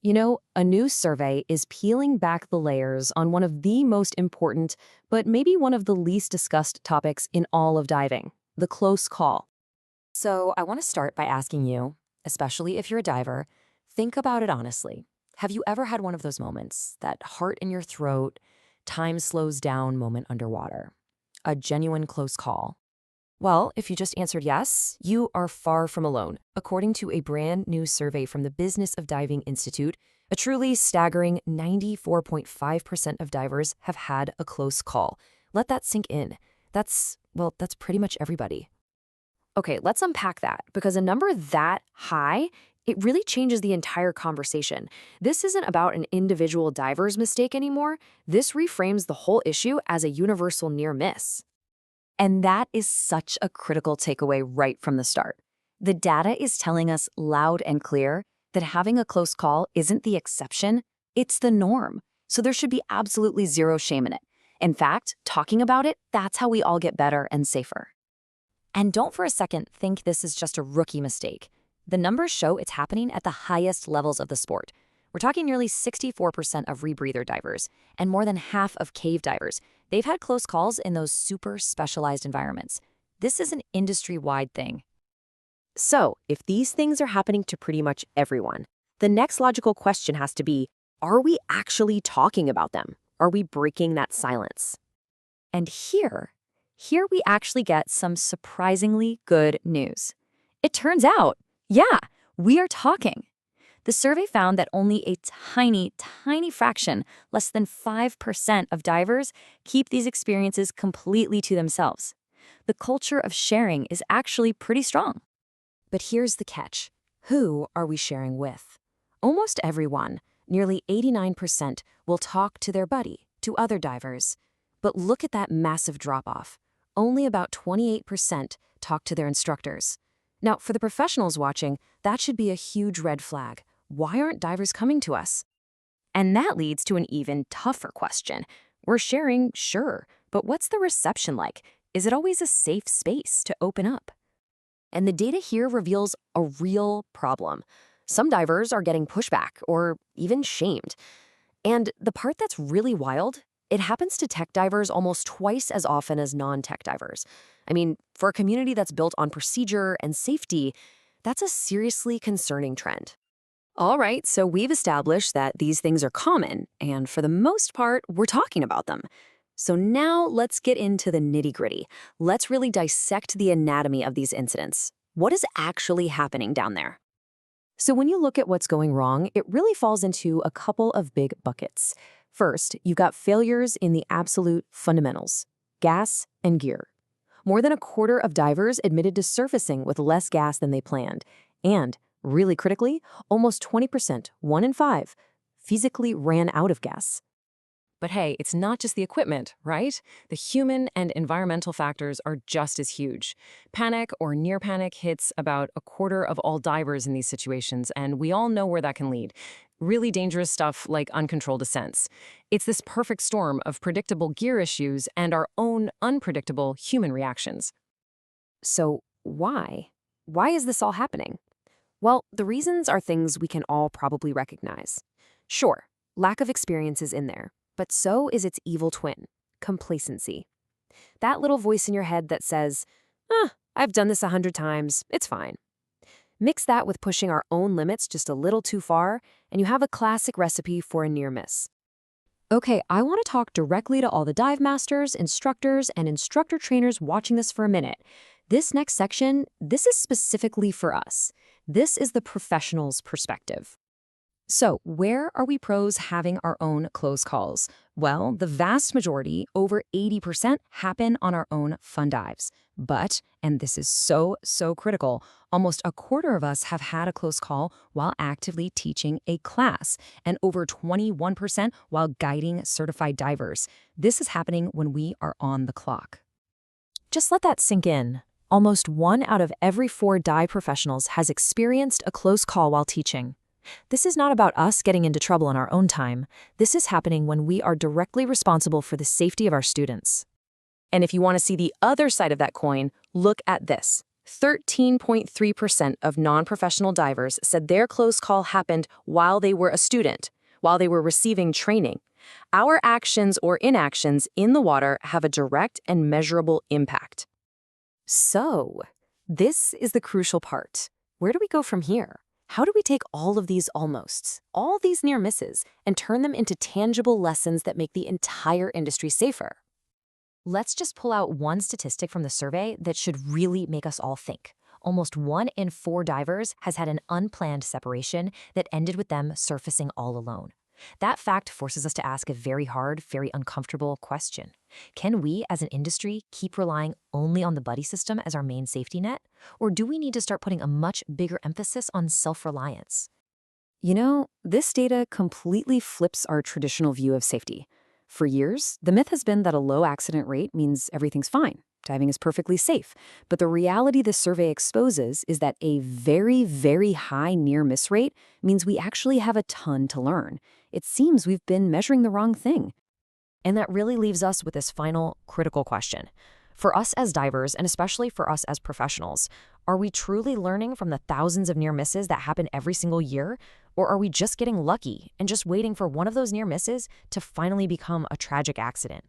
You know, a new survey is peeling back the layers on one of the most important, but maybe one of the least discussed topics in all of diving, the close call. So I want to start by asking you, especially if you're a diver, think about it honestly. Have you ever had one of those moments, that heart in your throat, time slows down moment underwater? A genuine close call? Well, if you just answered yes, you are far from alone. According to a brand new survey from the Business of Diving Institute, a truly staggering 94.5% of divers have had a close call. Let that sink in. That's pretty much everybody. Okay, let's unpack that because a number that high, it really changes the entire conversation. This isn't about an individual diver's mistake anymore. This reframes the whole issue as a universal near miss. And that is such a critical takeaway right from the start. The data is telling us loud and clear that having a close call isn't the exception, it's the norm. So there should be absolutely zero shame in it. In fact, talking about it, that's how we all get better and safer. And don't for a second think this is just a rookie mistake. The numbers show it's happening at the highest levels of the sport. We're talking nearly 64% of rebreather divers and more than half of cave divers. They've had close calls in those super specialized environments. This is an industry-wide thing. So, if these things are happening to pretty much everyone, the next logical question has to be, are we actually talking about them? Are we breaking that silence? And here we actually get some surprisingly good news. It turns out, yeah, we are talking. The survey found that only a tiny fraction, less than 5% of divers, keep these experiences completely to themselves. The culture of sharing is actually pretty strong. But here's the catch. Who are we sharing with? Almost everyone, nearly 89%, will talk to their buddy, to other divers. But look at that massive drop-off. Only about 28% talk to their instructors. Now, for the professionals watching, that should be a huge red flag. Why aren't divers coming to us? And that leads to an even tougher question. We're sharing, sure, but what's the reception like? Is it always a safe space to open up? And the data here reveals a real problem. Some divers are getting pushback or even shamed. And the part that's really wild, it happens to tech divers almost twice as often as non-tech divers. I mean, for a community that's built on procedure and safety, that's a seriously concerning trend. All right, so we've established that these things are common, and for the most part, we're talking about them. So now let's get into the nitty-gritty. Let's really dissect the anatomy of these incidents. What is actually happening down there? So when you look at what's going wrong, it really falls into a couple of big buckets. First, you've got failures in the absolute fundamentals, gas and gear. More than a quarter of divers admitted to surfacing with less gas than they planned, and really critically, almost 20%, 1 in 5, physically ran out of gas. But hey, it's not just the equipment, right? The human and environmental factors are just as huge. Panic or near panic hits about a quarter of all divers in these situations, and we all know where that can lead. Really dangerous stuff like uncontrolled descents. It's this perfect storm of predictable gear issues and our own unpredictable human reactions. So why? Why is this all happening? Well, the reasons are things we can all probably recognize. Sure, lack of experience is in there, but so is its evil twin, complacency. That little voice in your head that says, I've done this 100 times, it's fine. Mix that with pushing our own limits just a little too far, and you have a classic recipe for a near miss. Okay, I want to talk directly to all the dive masters, instructors, and instructor trainers watching this for a minute. This next section, this is specifically for us. This is the professional's perspective. So, where are we pros having our own close calls? Well, the vast majority, over 80%, happen on our own fun dives. But, and this is so critical, almost a quarter of us have had a close call while actively teaching a class, and over 21% while guiding certified divers. This is happening when we are on the clock. Just let that sink in. Almost 1 out of every 4 dive professionals has experienced a close call while teaching. This is not about us getting into trouble in our own time. This is happening when we are directly responsible for the safety of our students. And if you want to see the other side of that coin, look at this. 13.3% of non-professional divers said their close call happened while they were a student, while they were receiving training. Our actions or inactions in the water have a direct and measurable impact. So, this is the crucial part. Where do we go from here? How do we take all of these almosts, all these near misses, and turn them into tangible lessons that make the entire industry safer? Let's just pull out one statistic from the survey that should really make us all think. Almost 1 in 4 divers has had an unplanned separation that ended with them surfacing all alone. That fact forces us to ask a very hard, very uncomfortable question. Can we, as an industry, keep relying only on the buddy system as our main safety net? Or do we need to start putting a much bigger emphasis on self-reliance? You know, this data completely flips our traditional view of safety. For years, the myth has been that a low accident rate means everything's fine. Diving is perfectly safe. But the reality this survey exposes is that a very, very high near-miss rate means we actually have a ton to learn. It seems we've been measuring the wrong thing. And that really leaves us with this final critical question. For us as divers, and especially for us as professionals, are we truly learning from the thousands of near misses that happen every single year? Or are we just getting lucky and just waiting for one of those near misses to finally become a tragic accident?